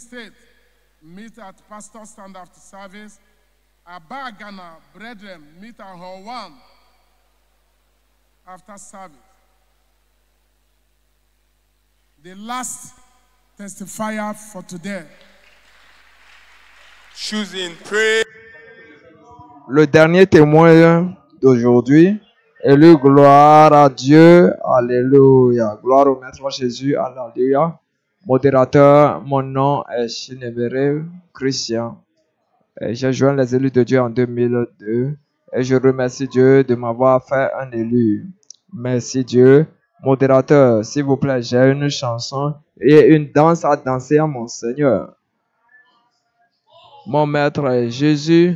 State meet at Pastor Stand after service. Aba Ghana brethren meet at Hall 1 after service. The last testifier for today. Choosing prayer. Le dernier témoin d'aujourd'hui est le gloire à Dieu. Alléluia. Gloire au Maître Jésus. Alléluia. Modérateur, mon nom est Chinemere Christian. J'ai joint les élus de Dieu en 2002 et je remercie Dieu de m'avoir fait un élu. Merci Dieu. Modérateur, s'il vous plaît, j'ai une chanson et une danse à danser à mon Seigneur. Mon Maître est Jésus.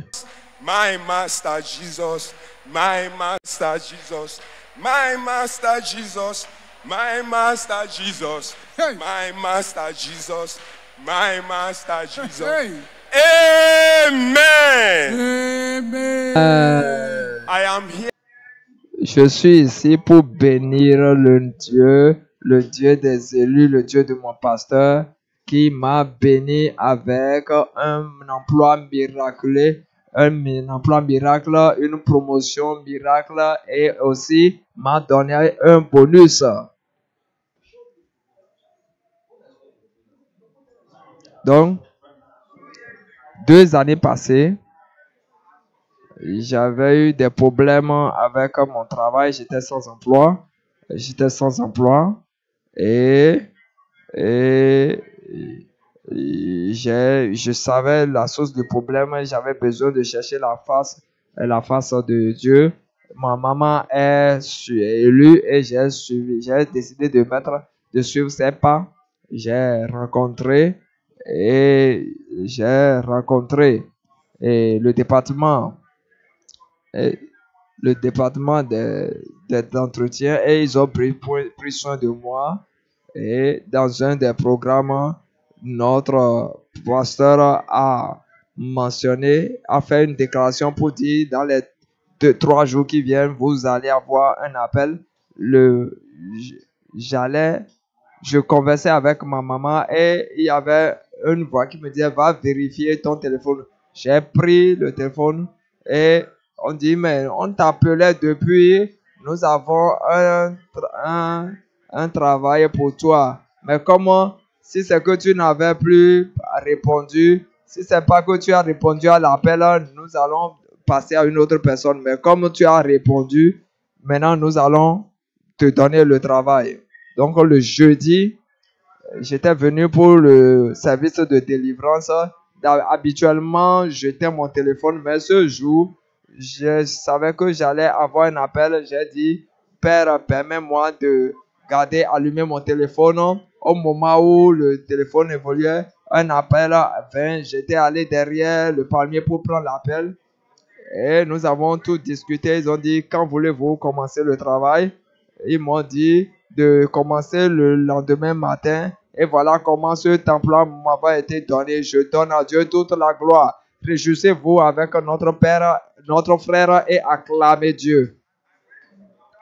My Master Jesus, my Master Jesus, my Master Jesus, my Master Jesus, Hey. my Master Jesus, my Master Jesus. Hey. Amen. Amen. I am here. Je suis ici pour bénir le Dieu des élus, le Dieu de mon pasteur, qui m'a béni avec un emploi miraculeux, un emploi miracle, une promotion miracle et aussi m'a donné un bonus. Donc, 2 années passées, j'avais eu des problèmes avec mon travail, j'étais sans emploi. Et je savais la source du problème, j'avais besoin de chercher la face de Dieu. Ma maman est élue et j'ai décidé de suivre ses pas. J'ai rencontré le département d'entretien et ils ont pris soin de moi. Et dans un des programmes, notre pasteur a fait une déclaration pour dire dans les 3 jours qui viennent, vous allez avoir un appel. Je conversais avec ma maman et il y avait une voix qui me disait, va vérifier ton téléphone. J'ai pris le téléphone et on dit, mais on t'appelait depuis, nous avons un travail pour toi. Mais comment, si c'est que tu n'avais plus répondu, si c'est pas que tu as répondu à l'appel, nous allons passer à une autre personne. Mais comme tu as répondu, maintenant nous allons te donner le travail. Donc le jeudi, j'étais venu pour le service de délivrance. Habituellement, j'étais mon téléphone, mais ce jour, je savais que j'allais avoir un appel. J'ai dit, Père, permets-moi de garder allumé mon téléphone. Au moment où le téléphone évoluait, un appel vint. J'étais allé derrière le palmier pour prendre l'appel. Et nous avons tout discuté. Ils ont dit, quand voulez-vous commencer le travail? Ils m'ont dit de commencer le lendemain matin. Et voilà comment ce emploi m'avait été donné. Je donne à Dieu toute la gloire. Réjouissez-vous avec notre Père, notre frère et acclamez Dieu.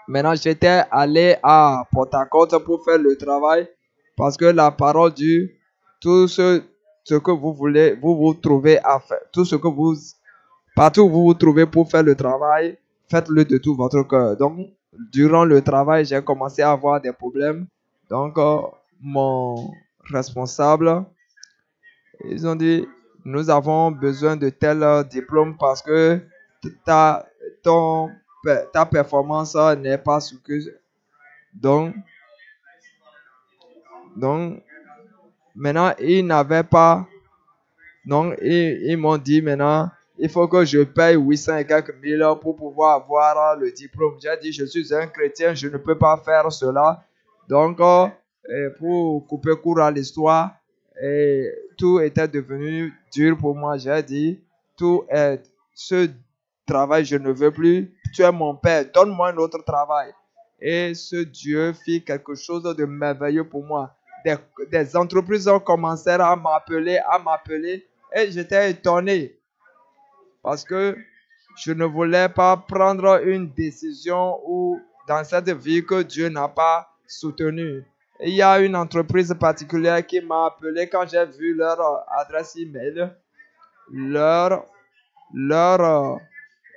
Maintenant, j'étais allé à Port-à-Côte pour faire le travail parce que la parole dit tout ce que vous voulez, vous trouvez à faire. Partout où vous vous trouvez pour faire le travail, faites-le de tout votre cœur. Donc, durant le travail, j'ai commencé à avoir des problèmes. Donc, mon responsable, ils ont dit, nous avons besoin de tel diplôme parce que ta performance n'est pas ce que... Donc, maintenant, ils n'avaient pas... Donc, ils m'ont dit maintenant, il faut que je paye 800 et quelques mille pour pouvoir avoir le diplôme. J'ai dit, je suis un chrétien, je ne peux pas faire cela. Donc, pour couper court à l'histoire, tout était devenu dur pour moi. J'ai dit, ce travail, je ne veux plus. Tu es mon père, donne-moi un autre travail. Et ce Dieu fit quelque chose de merveilleux pour moi. Des entreprises ont commencé à m'appeler. Et j'étais étonné parce que je ne voulais pas prendre une décision dans cette vie que Dieu n'a pas soutenue. Il y a une entreprise particulière qui m'a appelé quand j'ai vu leur adresse email. Leur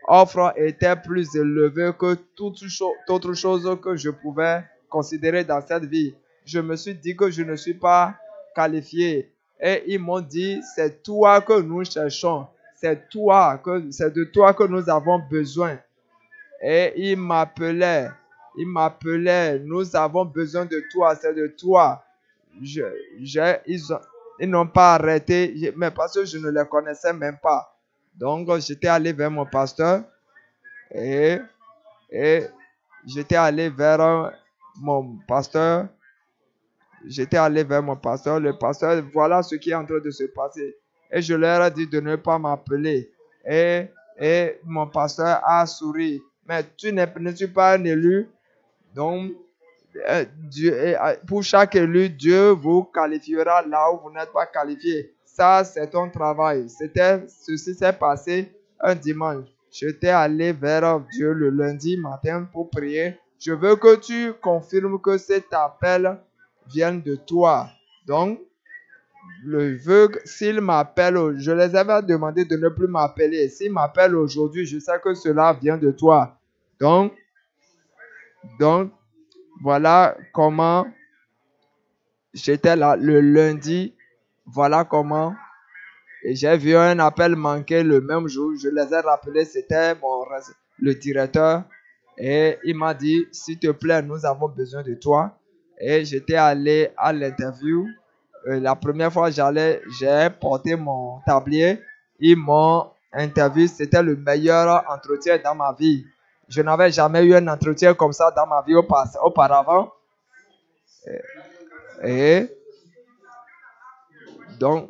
offre était plus élevée que toute autre chose que je pouvais considérer dans cette vie. Je me suis dit que je ne suis pas qualifié. Et ils m'ont dit, c'est toi que nous cherchons. C'est de toi que nous avons besoin. Et ils m'appelaient, nous avons besoin de toi, c'est de toi. Ils n'ont pas arrêté, mais parce que je ne les connaissais même pas. Donc, j'étais allé vers mon pasteur et j'étais allé vers mon pasteur. Le pasteur, voilà ce qui est en train de se passer. Et je leur ai dit de ne pas m'appeler. Et mon pasteur a souri. Mais tu ne suis pas un élu. Donc, pour chaque élu, Dieu vous qualifiera là où vous n'êtes pas qualifié. Ça, c'est ton travail. Ceci s'est passé un dimanche. J'étais allé vers Dieu le lundi matin pour prier. Je veux que tu confirmes que cet appel vient de toi. Donc, s'il m'appelle, je les avais demandé de ne plus m'appeler. S'il m'appelle aujourd'hui, je sais que cela vient de toi. Donc, voilà comment j'étais là le lundi. Voilà comment. Et j'ai vu un appel manqué le même jour. Je les ai rappelés. C'était le directeur. Et il m'a dit, s'il te plaît, nous avons besoin de toi. Et j'étais allé à l'interview. La première fois j'ai porté mon tablier. Ils m'ont interviewé. C'était le meilleur entretien dans ma vie. Je n'avais jamais eu un entretien comme ça dans ma vie auparavant. Et donc,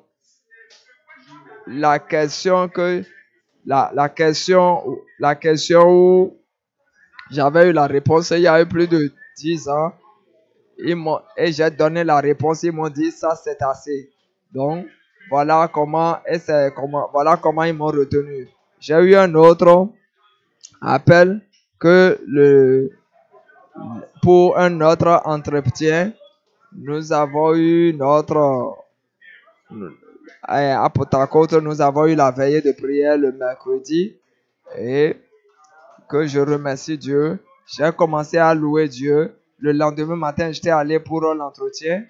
la question où j'avais eu la réponse, il y a eu plus de 10 ans, et j'ai donné la réponse, ils m'ont dit, ça c'est assez. Donc, voilà comment ils m'ont retenu. J'ai eu un autre appel pour un autre entretien. Nous avons eu à Potacote, nous avons eu la veillée de prière le mercredi et que je remercie Dieu. J'ai commencé à louer Dieu. Le lendemain matin, j'étais allé pour l'entretien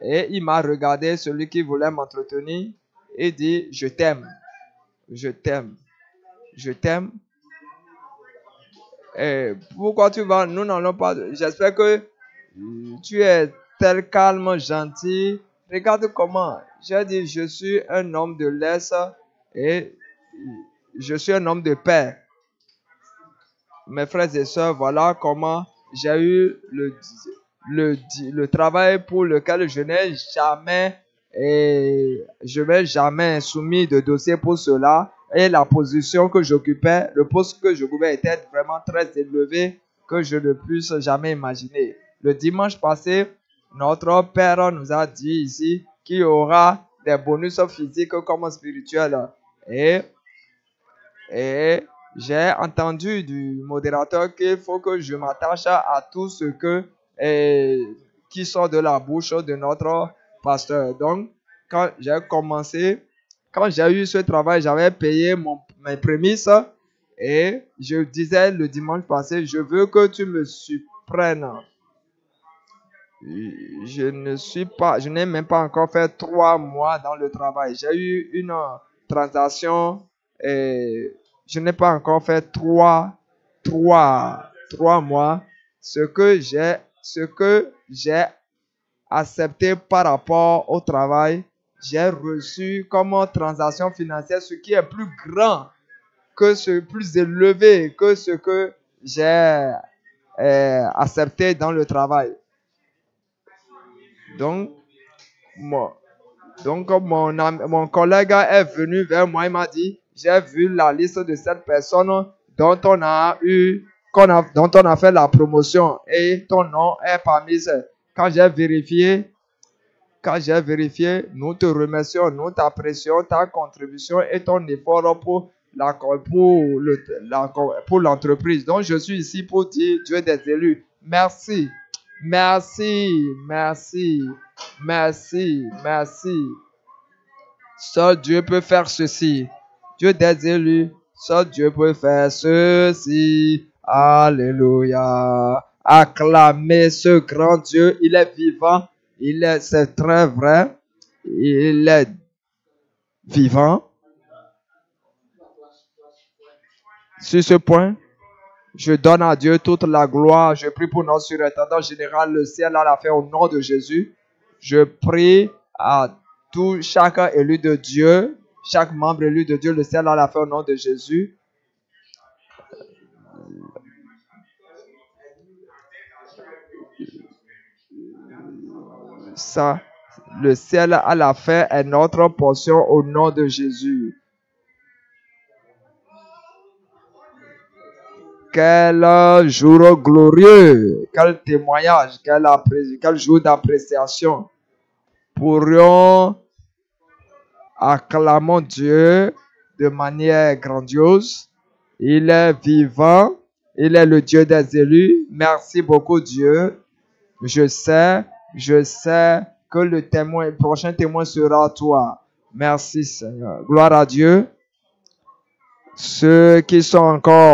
et il m'a regardé, celui qui voulait m'entretenir, et dit, je t'aime, je t'aime, je t'aime. Et pourquoi tu vas, nous n'allons pas, j'espère que tu es tel calme, gentil. Regarde comment. J'ai dit, je suis un homme de l'Est et je suis un homme de paix. Mes frères et sœurs, voilà comment j'ai eu le travail pour lequel je n'ai jamais soumis de dossier pour cela. Et la position que j'occupais, le poste que j'occupais était vraiment très élevé que je ne puisse jamais imaginer. Le dimanche passé, notre Père nous a dit ici qu'il y aura des bonus physiques comme spirituels. Et j'ai entendu du modérateur qu'il faut que je m'attache à tout ce qui sort de la bouche de notre pasteur. Donc, quand j'ai eu ce travail, j'avais payé mes prémices et je disais le dimanche passé, je veux que tu me supprennes. Je n'ai même pas encore fait 3 mois dans le travail. J'ai eu une transaction et je n'ai pas encore fait 3 mois. Ce que j'ai accepté par rapport au travail, j'ai reçu comme transaction financière ce qui est plus grand plus élevé que ce que j'ai accepté dans le travail. Donc, mon collègue est venu vers moi, il m'a dit, j'ai vu la liste de cette personne dont on a fait la promotion et ton nom est parmi eux. Quand j'ai vérifié, nous te remercions, nous t'apprécions ta contribution et ton effort pour l'entreprise. Donc, je suis ici pour dire, Dieu des élus, merci. Merci, merci, merci, merci. Seul Dieu peut faire ceci. Dieu des élus, seul Dieu peut faire ceci. Alléluia. Acclamez ce grand Dieu. Il est vivant. C'est très vrai. Il est vivant. Sur ce point, je donne à Dieu toute la gloire. Je prie pour notre surintendant général. Le ciel a fait au nom de Jésus. Je prie à tout, chaque élu de Dieu, chaque membre élu de Dieu. Le ciel a fait au nom de Jésus. Ça, le ciel à la fin est notre portion au nom de Jésus. Quel jour glorieux, quel témoignage, quel jour d'appréciation. Pourrions acclamer Dieu de manière grandiose. Il est vivant, il est le Dieu des élus. Merci beaucoup Dieu. Je sais que le prochain témoin sera toi. Merci Seigneur. Gloire à Dieu. Ceux qui sont encore